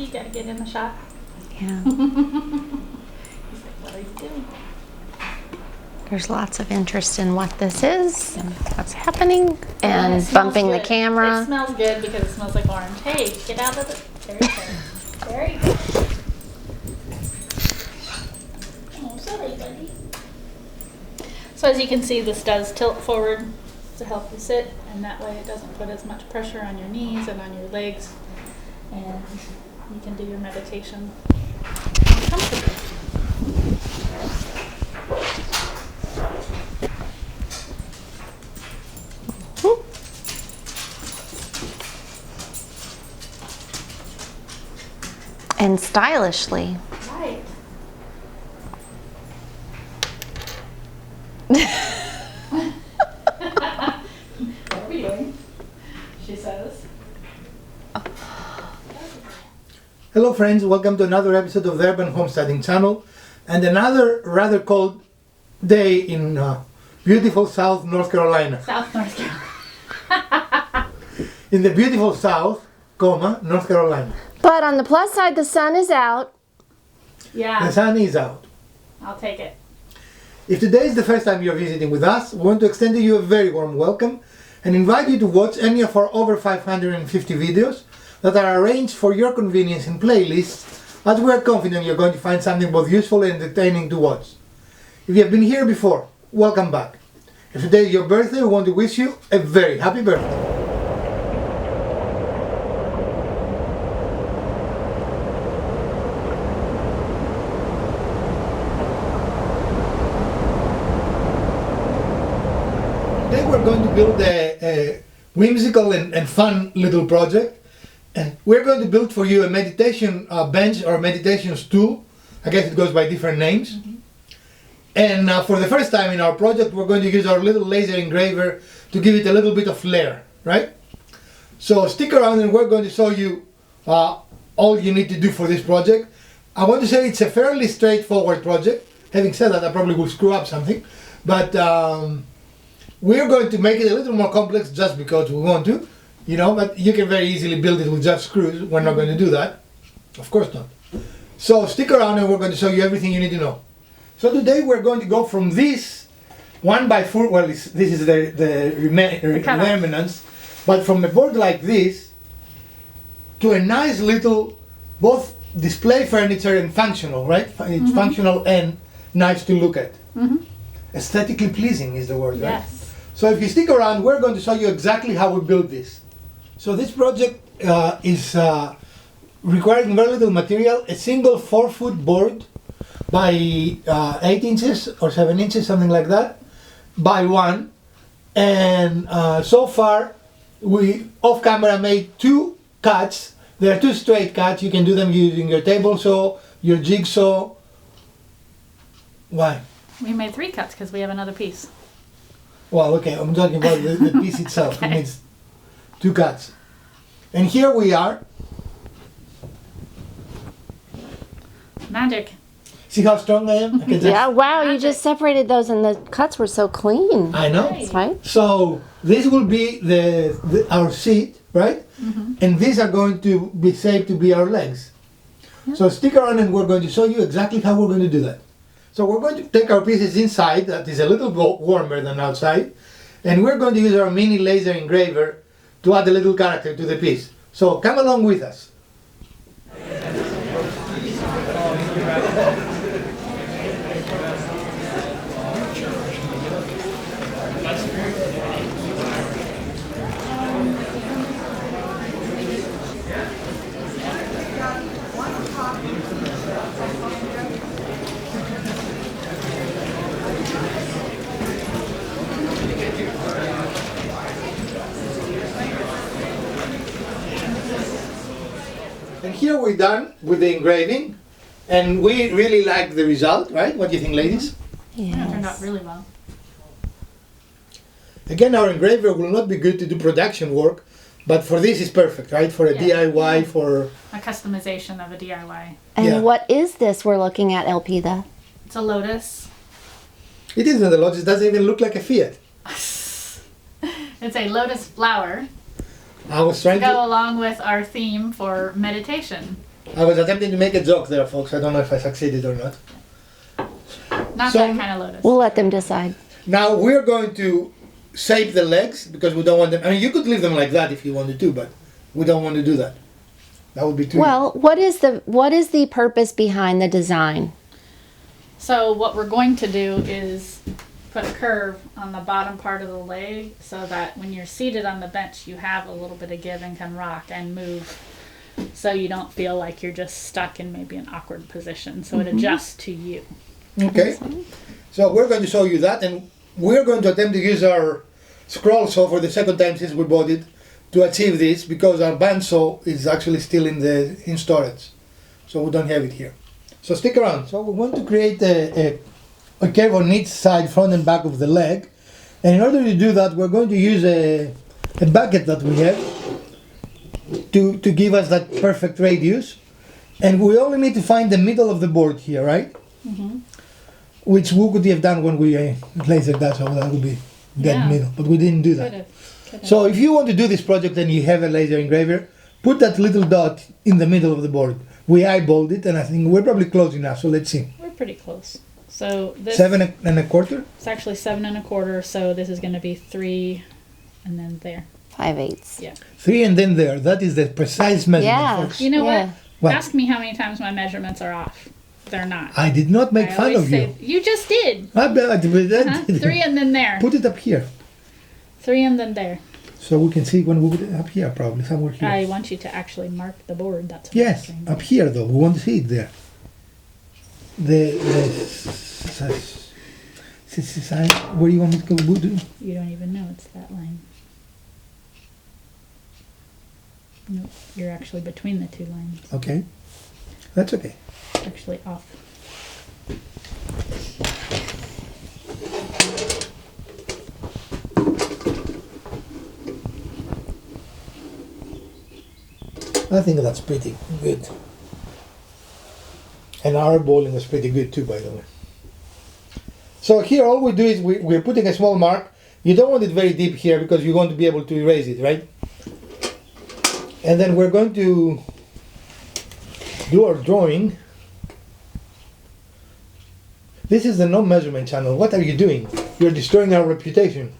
you gotta get in the shot. Yeah. He's like, what are you doing? There's lots of interest in what this is and what's happening and it smells bumping the good. It camera. smells good because it smells like orange. Hey, get out of the... There you go. There you go. Oh, sorry, buddy. So as you can see, this does tilt forward to help you sit, and that way it doesn't put as much pressure on your knees and on your legs, and you can do your meditation comfortably. And stylishly. Right. What are we doing? She says. Hello friends, welcome to another episode of the Urban Homesteading channel and another rather cold day in beautiful South North Carolina. South North Carolina. In the beautiful South, North Carolina. But on the plus side, the sun is out. Yeah, The sun is out. I'll take it. If today is the first time you're visiting with us, we want to extend to you a very warm welcome and invite you to watch any of our over 550 videos that are arranged for your convenience in playlists, as we are confident you're going to find something both useful and entertaining to watch. If you have been here before, welcome back. If today is your birthday, we want to wish you a very happy birthday. Today we're going to build a whimsical and fun little project. And we're going to build for you a meditation bench or meditation stool. I guess it goes by different names. Mm-hmm. And for the first time in our project, we're going to use our little laser engraver to give it a little bit of flair, right? So stick around and we're going to show you all you need to do for this project. I want to say it's a fairly straightforward project. Having said that, I probably will screw up something. But we're going to make it a little more complex just because we want to. You know, but you can very easily build it with just screws. We're not going to do that. Of course not. So stick around and we're going to show you everything you need to know. So today we're going to go from this 1x4, well this is the remnants, but from a board like this to a nice little, both display furniture and functional, right? It's functional and nice to look at. Aesthetically pleasing is the word, right? Yes. So if you stick around, we're going to show you exactly how we built this. So this project is requiring very little material, a single 4-foot board by 8 inches or 7 inches, something like that, by 1. And so far, we off camera made 2 cuts. There are 2 straight cuts. You can do them using your table saw, your jigsaw. Why? We made 3 cuts because we have another piece. Well, okay, I'm talking about the piece itself. Okay. It needs 2 cuts. And here we are. Magic. See how strong I am? I can just, Yeah, wow, you just separated those and the cuts were so clean. I know. Right. Right? So this will be our seat, right? And these are going to be safe to be our legs. So stick around and we're going to show you exactly how we're going to do that. So we're going to take our pieces inside, that is a little warmer than outside, and we're going to use our mini laser engraver to add a little character to the piece. So come along with us. And here we're done with the engraving, and we really like the result, right? What do you think, ladies? Yeah, it turned out really well. Again, our engraver will not be good to do production work, but for this is perfect, right? For a Yeah. DIY, for... A customization of a DIY. And Yeah. what is this we're looking at, Elpida? It's a lotus. It isn't a Lotus, it doesn't even look like a Fiat. It's a lotus flower I was to trying go to... along with our theme for meditation. I was attempting to make a joke there, folks. I don't know if I succeeded or not. Not So- that kind of lotus. We'll let them decide. Now we're going to shape the legs because we don't want them. I mean, you could leave them like that if you wanted to, but we don't want to do that. That would be too. Well, what is the purpose behind the design? So what we're going to do is put a curve on the bottom part of the leg so that when you're seated on the bench, you have a little bit of give and can rock and move, so you don't feel like you're just stuck in maybe an awkward position. So it adjusts to you. Okay. So we're going to show you that, and we're going to attempt to use our scroll saw for the second time since we bought it to achieve this, because our bandsaw is actually still in storage, so we don't have it here. So stick around. So we want to create a curve on each side, front and back of the leg, and in order to do that, we're going to use a bucket that we have to give us that perfect radius, and we only need to find the middle of the board here, right? Mm-hmm. Which we could have done when we lasered that, so that would be dead Yeah. middle, but we didn't do that. So if you want to do this project and you have a laser engraver, put that little dot in the middle of the board. We eyeballed it, and I think we're probably close enough, so let's see. We're pretty close. So this 7 1/4? it's actually 7 1/4. So this is going to be 3, and then there. 5/8. Yeah. 3 and then there. That is the precise measurement, Yeah. folks. You know Yeah. what? What? Ask me how many times my measurements are off. They're not. I did not make I fun always of you. say, you just did. I bet, but Huh? 3 and then there. Put it up here, 3 and then there. so we can see when we put it up here, probably somewhere here. I want you to actually mark the board. That's what Yes, I'm saying. up here though. We want to see it there. Where do you want me to go? You don't even know it's that line. Nope, you're actually between the two lines. Okay, that's okay. Actually off. I think that's pretty good. And our bowling is pretty good too, by the way. So here all we do is we're putting a small mark. You don't want it very deep here because you want to be able to erase it, right? And then we're going to do our drawing. This is the no measurement channel. What are you doing? You're destroying our reputation.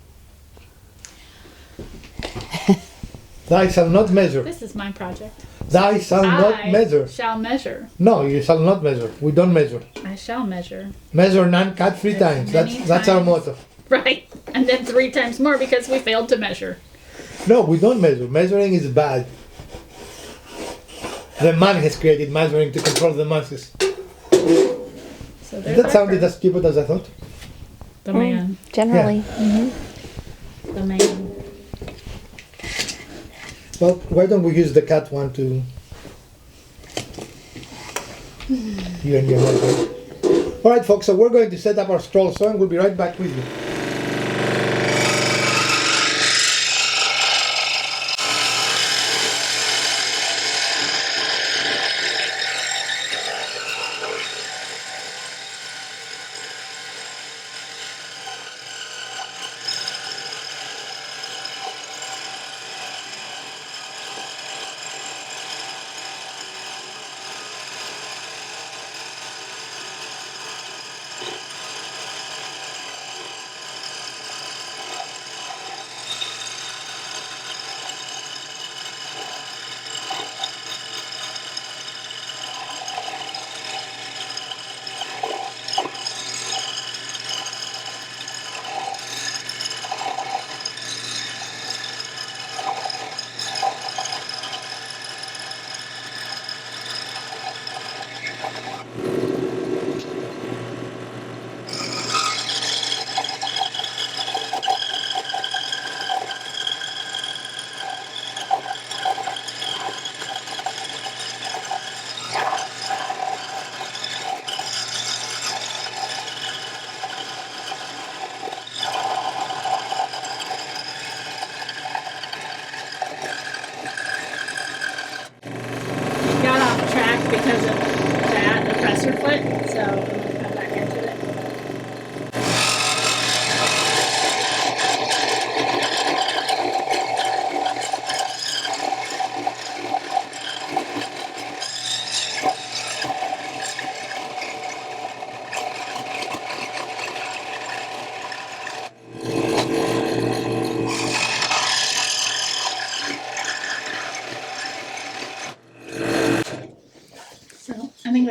Thou shall not measure. This is my project. Thou shall not I measure. shall measure. No, you shall not measure. We don't measure. I shall measure. Measure none, cut 3 As times. many That's our times. motto. Right. And then 3 times more because we failed to measure. No, we don't measure. Measuring is bad. The man has created measuring to control the masses. So there's That our sounded first. as stupid as I thought. The man. Generally. The man. Well, why don't we use the cat one to... You and your mother. Alright folks, so we're going to set up our scroll saw and we'll be right back with you.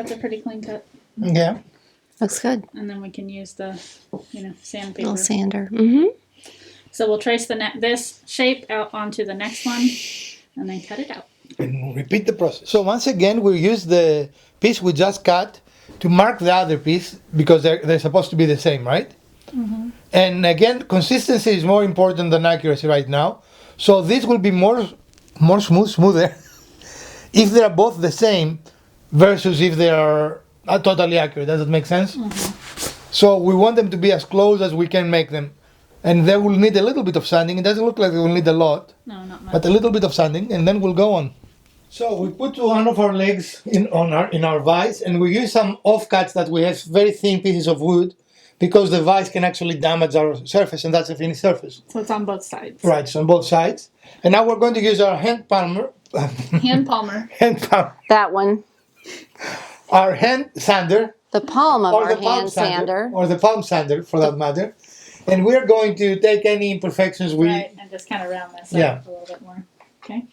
that's a pretty clean cut. Yeah. Looks good. And then we can use the, sandpaper. Little sander. Mm-hmm. So we'll trace this shape out onto the next one and then cut it out. And repeat the process. So once again, we use the piece we just cut to mark the other piece because they're supposed to be the same, right? Mm-hmm. And again, consistency is more important than accuracy right now. So this will be more smoother if they are both the same versus if they are totally accurate. Does that make sense? Mm-hmm. So we want them to be as close as we can make them. And they will need a little bit of sanding. It doesn't look like they will need a lot. No, not much. But a little bit of sanding, and then we'll go on. So we put one of our legs in our vise, and we use some offcuts that we have very thin pieces of wood, because the vise can actually damage our surface, and that's a finished surface. So it's on both sides. Right, so on both sides. And now we're going to use our hand palmer. That one. Our hand sander. The palm of Or our the palm hand sander. Or the palm sander, for that matter. And we're going to take any imperfections we... Right, and just kind of round this Yeah. up a little bit more. Okay.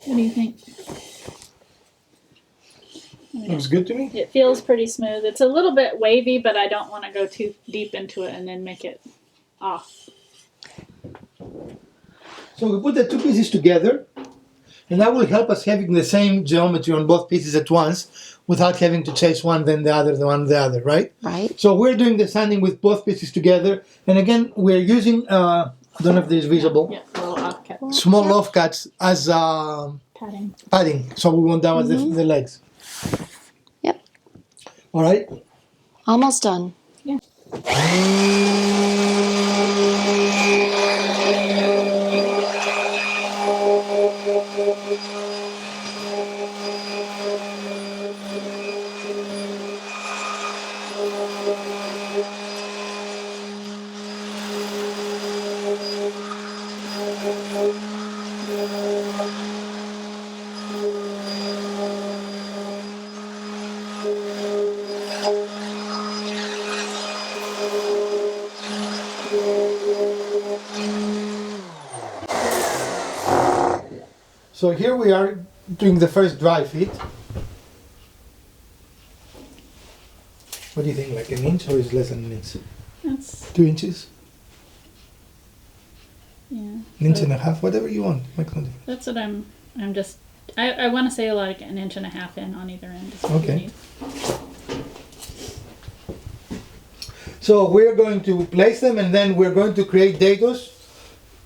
What do you think? Looks good to me. It feels pretty smooth. It's a little bit wavy, but I don't want to go too deep into it and then make it off. So we put the two pieces together, and that will help us having the same geometry on both pieces at once without having to chase one, then the other, right? Right. So we're doing the sanding with both pieces together, and again, we're using, I don't know if this is visible, Yeah, a little offcut. small offcuts as Padding. padding, so we won't damage the legs. Yep. All right? Almost done. Yeah. So here we are doing the first dry fit. What do you think, like an inch or is less than an inch? That's 2 inches? yeah. An inch and a half, whatever you want. Makes no difference. That's what I'm just I want to say like an inch and a half in on either end. Is what Okay. you need. So we're going to place them, and then we're going to create dados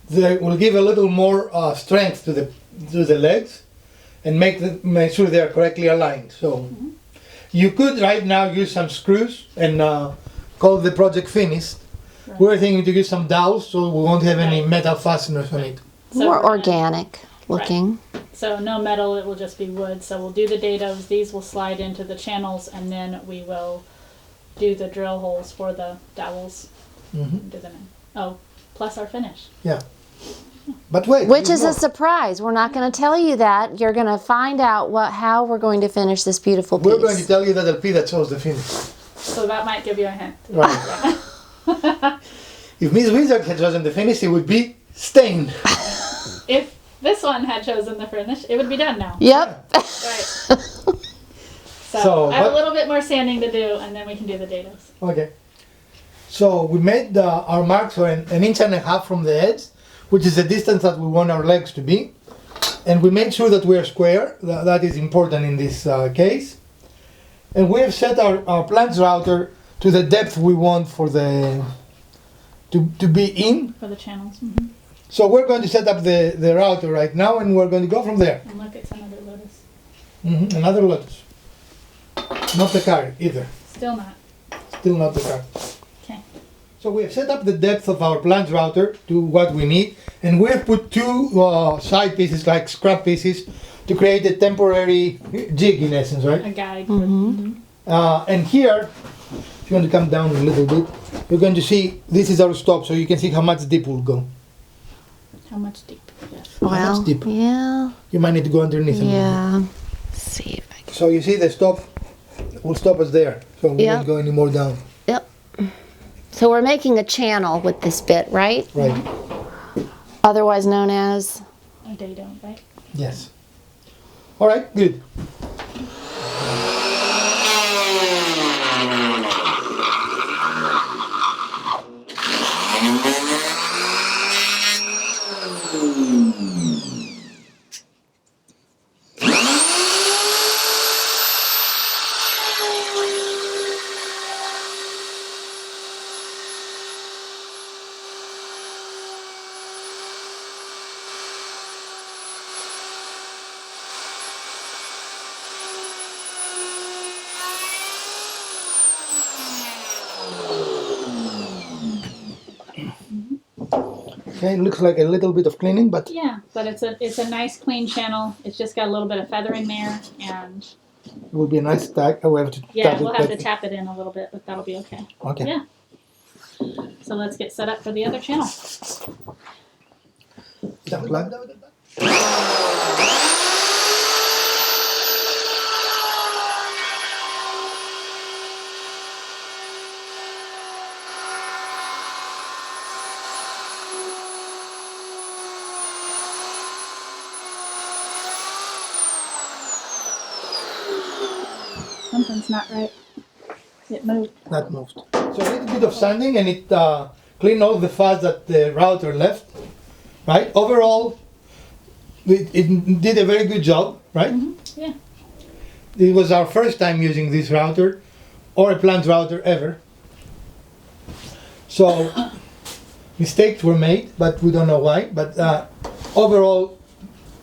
that will give a little more strength to the legs and make sure they are correctly aligned. So you could right now use some screws and call the project finished. Right. We're thinking to use some dowels so we won't have any metal fasteners on it. So More we're gonna- organic looking. So no metal, it will just be wood. So we'll do the dados. These will slide into the channels, and then we will do the drill holes for the dowels. Mhm. Do them in. Oh, plus our finish. Yeah. But wait. Which there's is a more. surprise. We're not going to tell you that. You're going to find out how we're going to finish this beautiful piece. We're going to tell you that LP that shows the finish. So that might give you a hint. Right. If Miss Wizard had chosen the finish, it would be stained. If this one had chosen the finish, it would be done now. Yep. Right. So, So, I have what- a little bit more sanding to do, and then we can do the dados. Okay. So we made our marks for an inch and a half from the edge, which is the distance that we want our legs to be. And we made sure that we are square. That is important in this case. And we have set our plans router to the depth we want for the to be in. For the channels. So we're going to set up the router right now, and we're going to go from there. And look, it's another lotus. Another lotus. Not the card either. Still not. Still not the card. Okay. So we have set up the depth of our plant router to what we need, and we have put two side pieces, like scrap pieces, to create a temporary jig in essence, right? A guide. And here, if you want to come down a little bit, you're going to see this is our stop, so you can see how much deep we'll go. How much deep? Yes. How much deep? Yeah. You might need to go underneath. Yeah. Let's see if I can. So you see the stop will stop us there, so we won't go any more down. Yep. So we're making a channel with this bit, right? Right. Otherwise known as? A dado, right? Yes. All right, good. Okay, it looks like a little bit of cleaning, but Yeah, but it's a nice clean channel. It's just got a little bit of feathering there, and it will be a nice tag. We have to tap we'll it have to back. tap it in a little bit, but that'll be okay. Okay. Yeah. So let's get set up for the other channel. Is that plugged? Something's not right. It moved. That moved. So a little bit of sanding, and it cleaned all the fuzz that the router left. Right. Overall, it did a very good job. Right. Yeah. It was our first time using this router, or a plant router ever. So mistakes were made, but we don't know why. But overall,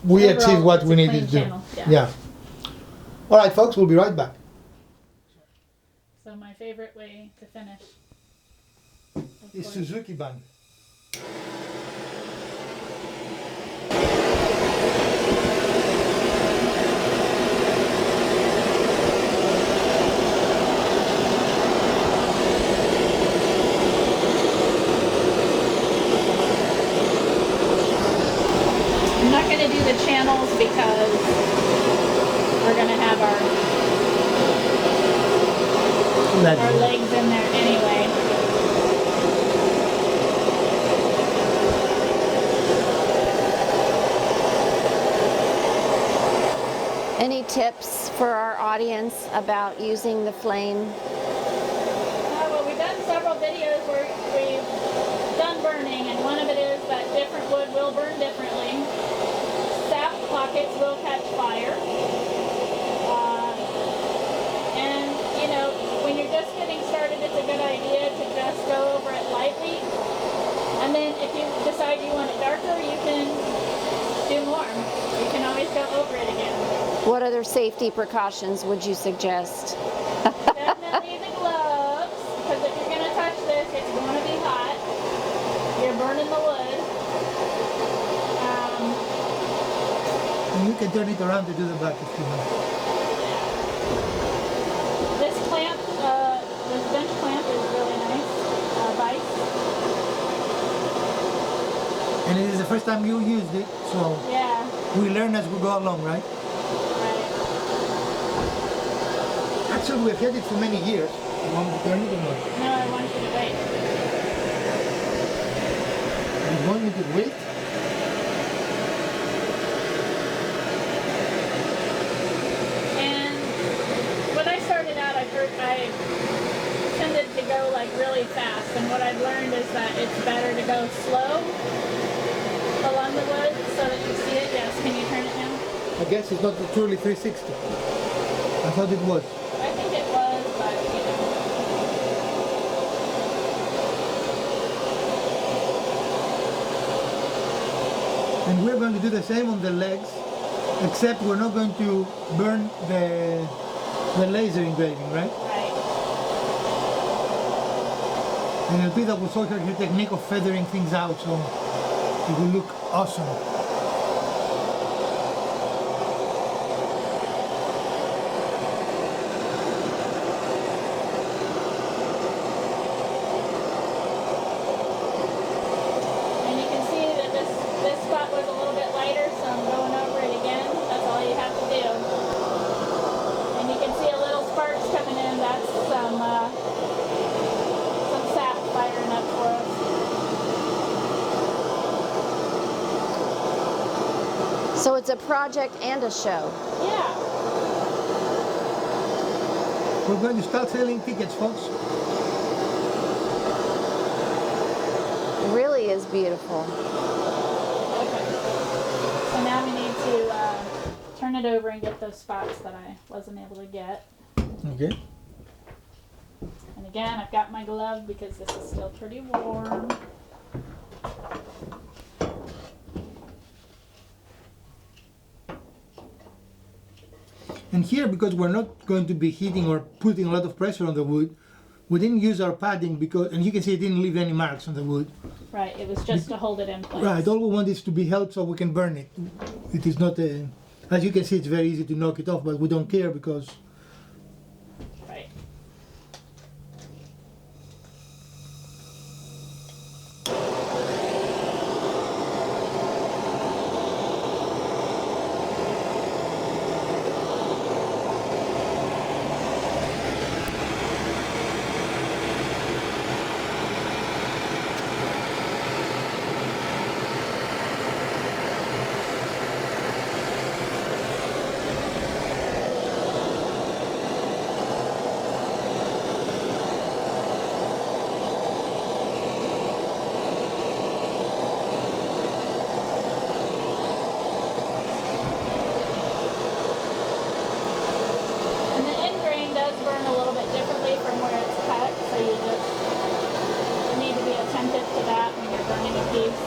we Overall, achieved what it's we a needed clean to do. channel, yeah. Yeah. All right, folks. We'll be right back. So my favorite way to finish. of Is course. Suzuki band. I'm not going to do the channels because we're going to have our legs in there anyway. Any tips for our audience about using the flame? Well, we've done several videos where we've done burning, and one of it is that different wood will burn differently. Sap pockets will catch fire. And, you know, when you're just getting started, it's a good idea to just go over it lightly. And then if you decide you want it darker, you can do more. You can always go over it again. What other safety precautions would you suggest? Definitely the gloves, because if you're going to touch this, it's going to be hot. You're burning the wood. And you can turn it around to do the back if you want. This clamp, this bench clamp is really nice. Vice. And it is the first time you used it, so Yeah. we learn as we go along, right? Right. Actually, we've had it for many years. You want me to turn it or not? No, I want you to wait. You want me to wait? And when I started out, I tended to go like really fast. And what I've learned is that it's better to go slow along the wood so that you see it. Yes, can you turn it now? I guess it's not truly 360. I thought it was. I think it was, but you know. And we're going to do the same on the legs, except we're not going to burn the laser engraving, right? Right. And Elpida will show her technique of feathering things out, so it will look awesome. And you can see that this spot was a little bit lighter, so I'm going over it again. That's all you have to do. And you can see a little sparks coming in. That's some sap firing up for us. So it's a project and a show. Yeah. We're going to start selling tickets, folks. It really is beautiful. Okay. So now we need to turn it over and get those spots that I wasn't able to get. Okay. And again, I've got my glove because this is still pretty warm. And here, because we're not going to be heating or putting a lot of pressure on the wood, we didn't use our padding because, and you can see it didn't leave any marks on the wood. Right, it was just to hold it in place. Right, all we want is to be held so we can burn it. It is not a, as you can see, it's very easy to knock it off, but we don't care because Right. And the end grain does burn a little bit differently from where it's cut, so you just need to be attentive to that when you're burning a piece.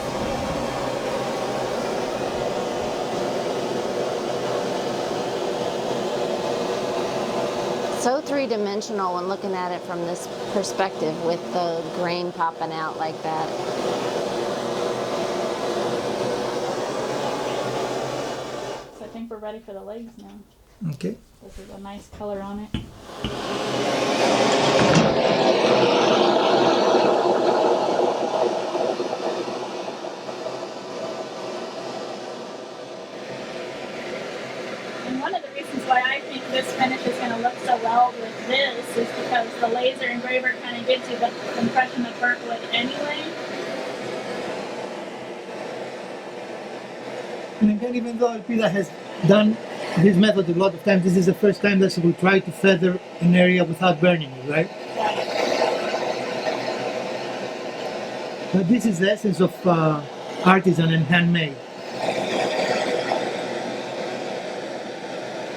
So three-dimensional when looking at it from this perspective with the grain popping out like that. So I think we're ready for the legs now. okay. This is a nice color on it. And one of the reasons why I think this finish is going to look so well with this is because the laser engraver kind of gives you the impression of burnt wood anyway. And again, even though Elpida has done this method a lot of times, this is the first time that she will try to feather an area without burning it, right? But this is the essence of artisan and handmade.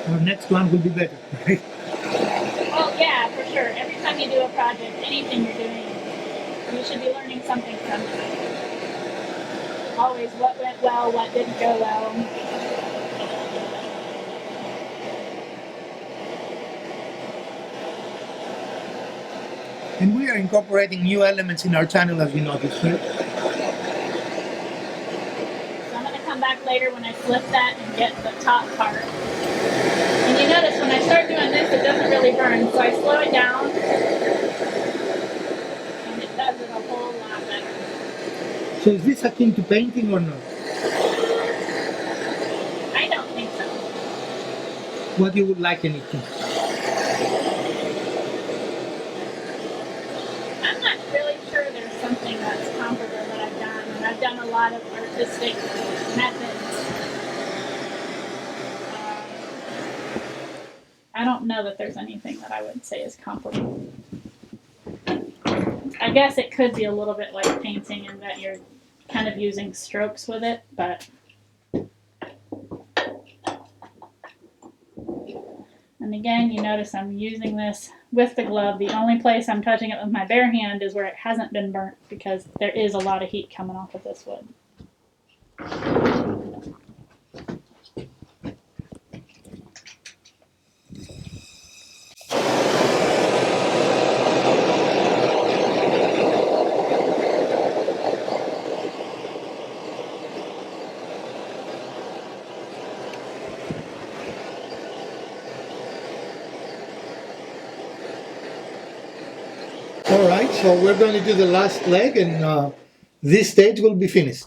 Our next one will be better, right? Oh yeah, for sure. Every time you do a project, anything you're doing, you should be learning something from it. Always what went well, what didn't go well. And we are incorporating new elements in our channel, as you noticed, right? So I'm going to come back later when I flip that and get the top part. And you notice when I start doing this, it doesn't really burn. So I slow it down, and it does it a whole lot better. So is this akin to painting or not? I don't think so. What you would liken it to? I'm not really sure there's something that's comparable that I've done. And I've done a lot of artistic methods. I don't know that there's anything that I would say is comparable. I guess it could be a little bit like painting in that you're kind of using strokes with it, but and again, you notice I'm using this with the glove. The only place I'm touching it with my bare hand is where it hasn't been burnt because there is a lot of heat coming off of this wood. So we're going to do the last leg, and this stage will be finished.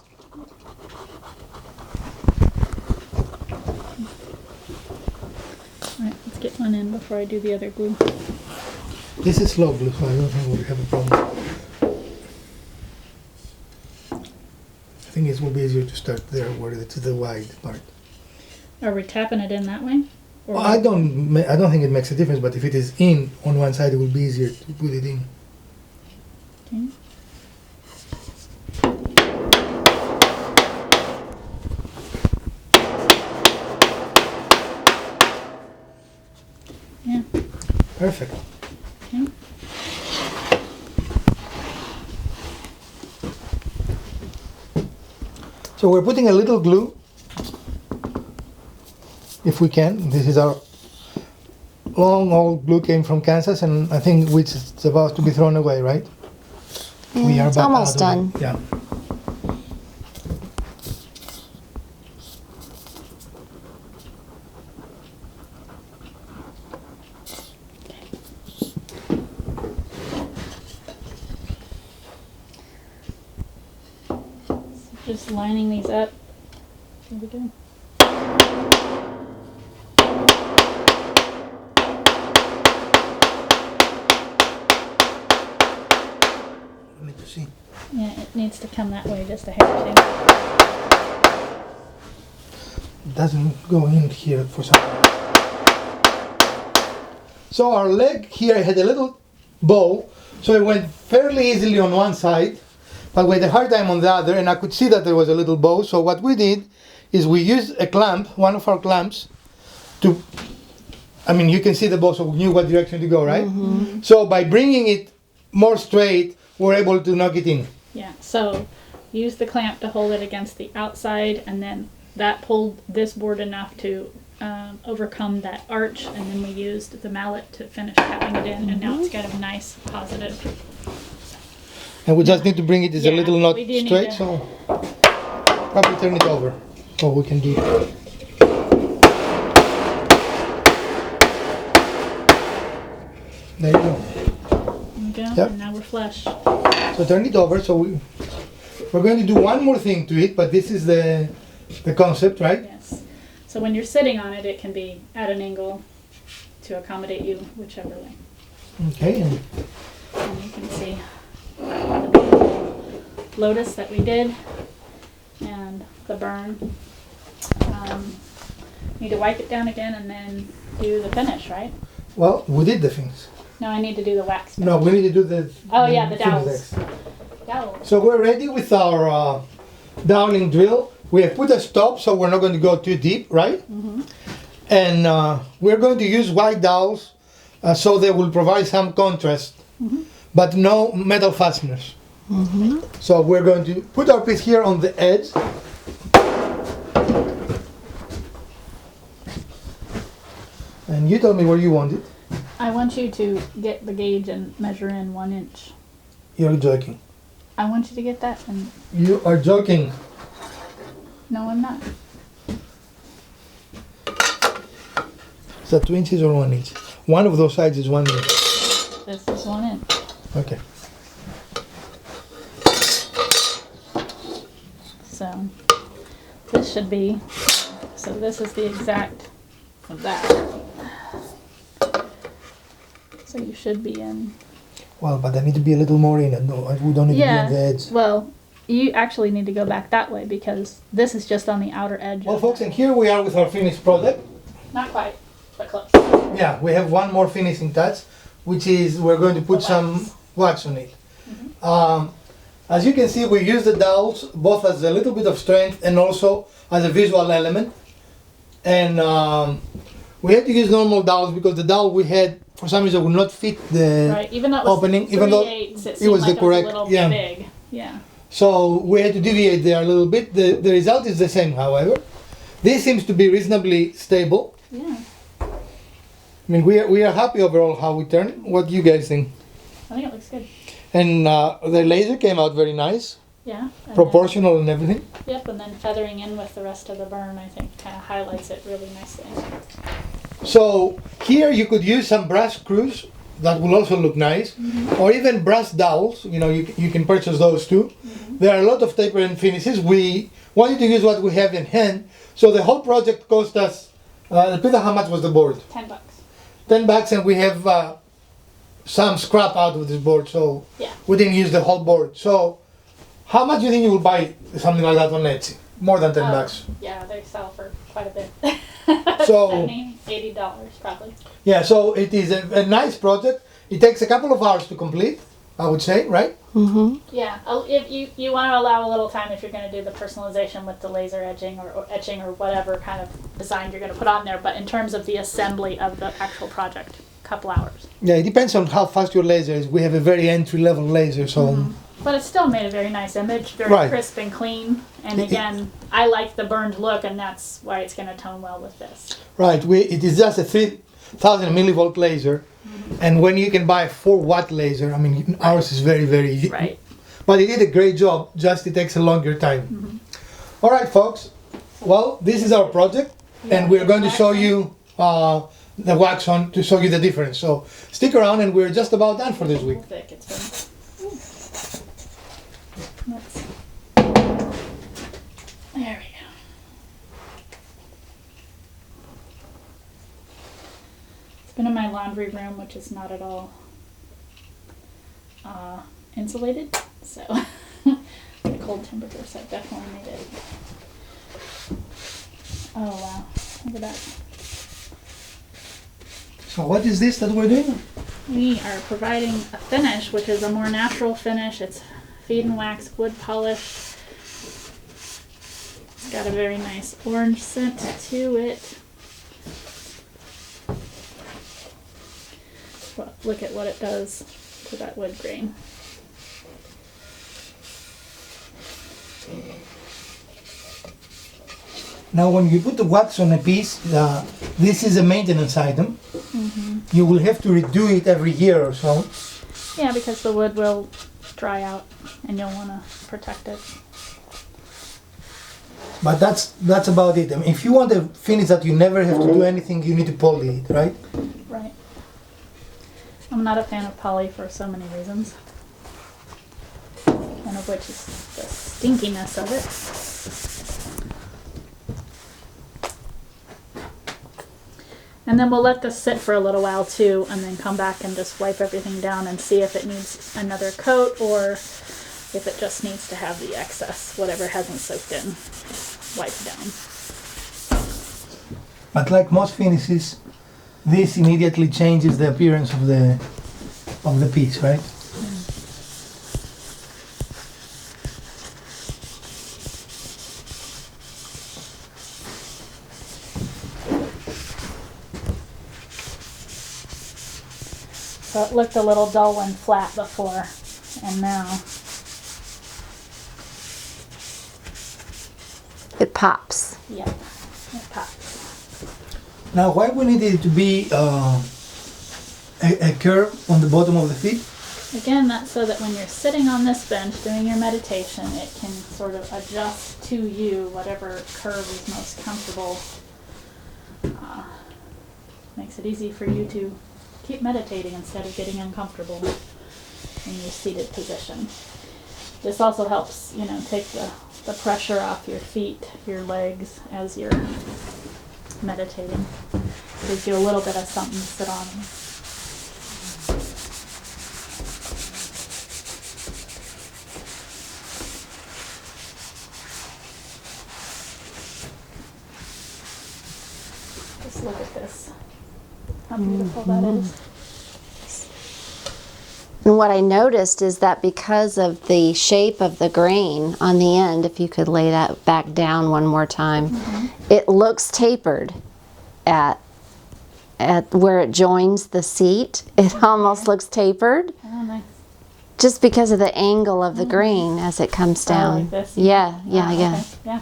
Alright, let's get one in before I do the other glue. This is slow glue, so I don't think we'll have a problem. I think it will be easier to start there where it's the wide part. Are we tapping it in that way? Or Well, I don't think it makes a difference, but if it is in on one side, it will be easier to put it in. Okay. Yeah. Perfect. Okay. So we're putting a little glue, if we can. This is our long old glue, came from Kansas, and I think which is about to be thrown away, right? Yeah, it's about almost out of done. it. Yeah. Just lining these up. There we go. Let me just see. Yeah, it needs to come that way just a hair too. It doesn't go in here for some reason. So our leg here had a little bow, so it went fairly easily on one side, but we had a hard time on the other, and I could see that there was a little bow. So what we did is we used a clamp, one of our clamps, to, I mean, you can see the bow, so we knew what direction to go, right? So by bringing it more straight, we're able to knock it in. Yeah, so use the clamp to hold it against the outside, and then that pulled this board enough to overcome that arch, and then we used the mallet to finish tapping it in, and now it's got a nice positive. And we just need to bring it a Yeah, little not we do need straight, to- so probably turn it over, so we can do it. There you go. There we go, Yep. and now we're flush. So turn it over. So we're going to do one more thing to it, but this is the concept, right? Yes. So when you're sitting on it, it can be at an angle to accommodate you whichever way. Okay. And And you can see the beautiful lotus that we did and the burn. Need to wipe it down again and then do the finish, right? well, we did the things. No, I need to do the wax. No, we need to do the. Oh, yeah, the finish dowels. next. Dowels. So we're ready with our doweling drill. We have put a stop, so we're not going to go too deep, right? And we're going to use white dowels, so they will provide some contrast, but no metal fasteners. So we're going to put our piece here on the edge. And you tell me where you want it. I want you to get the gauge and measure in 1 inch. You're joking. I want you to get that, and You are joking. no, I'm not. Is that 2 inches or 1 inch? One of those sides is 1 inch. This is 1 inch. Okay. So this should be, so this is the exact of that. So you should be in. Well, but I need to be a little more in it. No, we don't need to be on the edge. Well, you actually need to go back that way because this is just on the outer edge. Well, of folks, that. and here we are with our finished product. Not quite, but close. Yeah, we have one more finishing touch, which is we're going to put The some wax. wax on it. As you can see, we use the dowels both as a little bit of strength and also as a visual element. And we had to use normal dowels because the dowel we had, for some reason, would not fit the Right, even though it was opening, even though 3/8, it was the like correct, it was a little yeah. big. Yeah. So we had to deviate there a little bit. The result is the same, however. This seems to be reasonably stable. Yeah. I mean, we are happy overall how we turned. What do you guys think? I think it looks good. And the laser came out very nice, Yeah. and proportional and everything. then- Yep, and then feathering in with the rest of the burn, I think, kind of highlights it really nicely. So here you could use some brass screws that will also look nice. Or even brass dowels, you know, you can purchase those too. There are a lot of taper and finishes. We wanted to use what we have in hand, so the whole project cost us, Peter, how much was the board? $10. $10, and we have some scrap out of this board, so Yeah. we didn't use the whole board. So how much do you think you will buy something like that on Etsy? More than $10. Yeah, they sell for quite a bit. So- $70, $80 probably. Yeah, so it is a nice project. It takes a couple of hours to complete, I would say, right? Mm-hmm. Yeah, if you want to allow a little time if you're going to do the personalization with the laser edging or etching or whatever kind of design you're going to put on there. But in terms of the assembly of the actual project, a couple hours. Yeah, it depends on how fast your laser is. We have a very entry-level laser, so... But it still made a very nice image, very Right. crisp and clean. And again, I like the burned look, and that's why it's going to tone well with this. Right, it is just a 3000 millivolt laser, and when you can buy a 4-watt laser, I mean, ours is very, very... Right. But it did a great job, just it takes a longer time. All right, folks. Well, this is our project, and we're going to show you the wax on to show you the difference. So stick around, and we're just about done for this week. Thick, it's been... Let's see. There we go. It's been in my laundry room, which is not at all insulated, so the cold temperatures have definitely made it. Oh wow, look at that. So what is this that we're doing? We are providing a finish, which is a more natural finish. It's feed and wax wood polish. It's got a very nice orange scent to it. Well, look at what it does to that wood grain. Now, when you put the wax on a piece, this is a maintenance item. You will have to redo it every year or so. Yeah, because the wood will dry out and you'll want to protect it. But that's about it. I mean, if you want a finish that you never have to do anything, you need to poly it, right? Right. I'm not a fan of poly for so many reasons. One of which is the stinkiness of it. And then we'll let this sit for a little while too, and then come back and just wipe everything down and see if it needs another coat or if it just needs to have the excess, whatever hasn't soaked in, wiped down. But like most finishes, this immediately changes the appearance of the piece, right? So it looked a little dull and flat before, and now It pops. yeah, it pops. Now, why we need it to be a curve on the bottom of the feet? Again, that's so that when you're sitting on this bench doing your meditation, it can sort of adjust to you whatever curve is most comfortable. Makes it easy for you to keep meditating instead of getting uncomfortable in your seated position. This also helps, take the pressure off your feet, your legs as you're meditating. Gives you a little bit of something to sit on. Just look at this. How beautiful that is. And what I noticed is that because of the shape of the grain on the end, if you could lay that back down one more time, it looks tapered at where it joins the seat. It almost looks tapered Oh, nice. just because of the angle of the grain as it comes down. like this? Yeah. Okay. Yeah.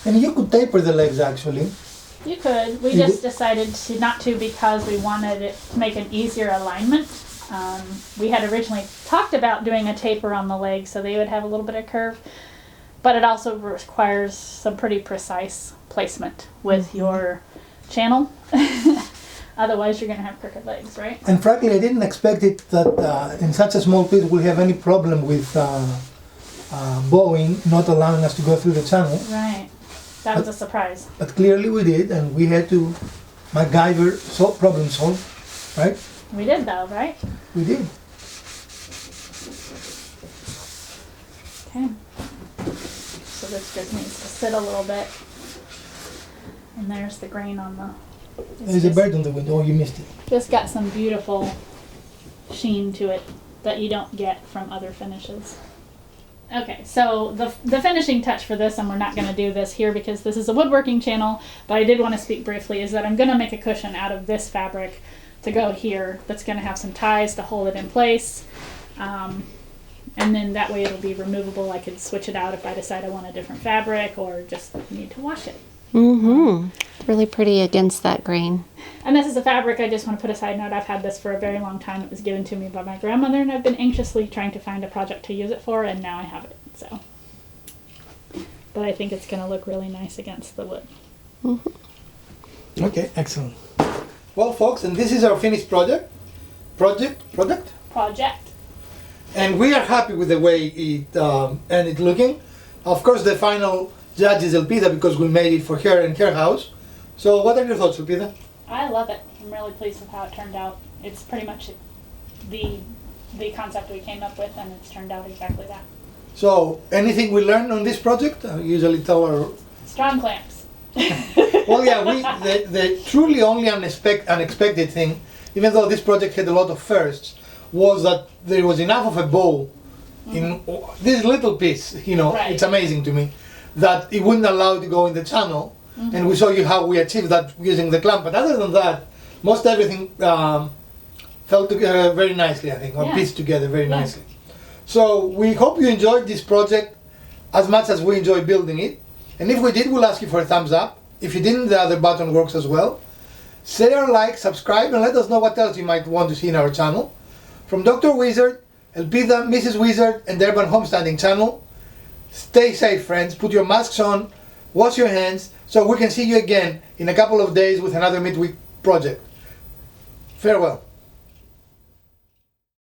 And you could taper the legs actually. You could. We just decided not to because we wanted it to make an easier alignment. We had originally talked about doing a taper on the legs so they would have a little bit of curve, but it also requires some pretty precise placement with your channel. Otherwise, you're going to have crooked legs, right? And frankly, I didn't expect it that in such a small piece we'll have any problem with Boeing not allowing us to go through the channel. Right. That was a surprise. But clearly we did, and we had to MacGyver problem solve, right? We did, though, right? We did. Okay. So this just needs to sit a little bit. And there's the grain on the... There's a bird on the window. Oh, you missed it. Just got some beautiful sheen to it that you don't get from other finishes. Okay, so the finishing touch for this, and we're not going to do this here because this is a woodworking channel, but I did want to speak briefly, is that I'm going to make a cushion out of this fabric to go here that's going to have some ties to hold it in place. And then that way it'll be removable. I could switch it out if I decide I want a different fabric or just need to wash it. Mm-hmm. Really pretty against that grain. And this is a fabric, I just want to put a side note, I've had this for a very long time. It was given to me by my grandmother, and I've been anxiously trying to find a project to use it for, and now I have it. So, but I think it's going to look really nice against the wood. Mm-hmm. Okay, excellent. Well, folks, and this is our finished product. And we are happy with the way it ended looking. Of course, the final judge is Elpida because we made it for her and her house. So what are your thoughts, Elpida? I love it. I'm really pleased with how it turned out. It's pretty much the concept we came up with, and it's turned out exactly that. So, anything we learned on this project? I usually tell our... Strong clamps. Well, yeah, the truly only unexpected thing, even though this project had a lot of firsts, was that there was enough of a bow in this little piece, you know, Right. It's amazing to me, that it wouldn't allow it to go in the channel. And we show you how we achieved that using the clamp. But other than that, most everything fell together very nicely, I think, or Yeah. pieced together very Yeah. nicely. So we hope you enjoyed this project as much as we enjoy building it. And if we did, we'll ask you for a thumbs up. If you didn't, the other button works as well. Share, like, subscribe, and let us know what else you might want to see in our channel. From Dr. Wizard, Elpida, Mrs. Wizard, and the Urban Homesteading channel, stay safe, friends. Put your masks on, wash your hands, so we can see you again in a couple of days with another midweek project. Farewell.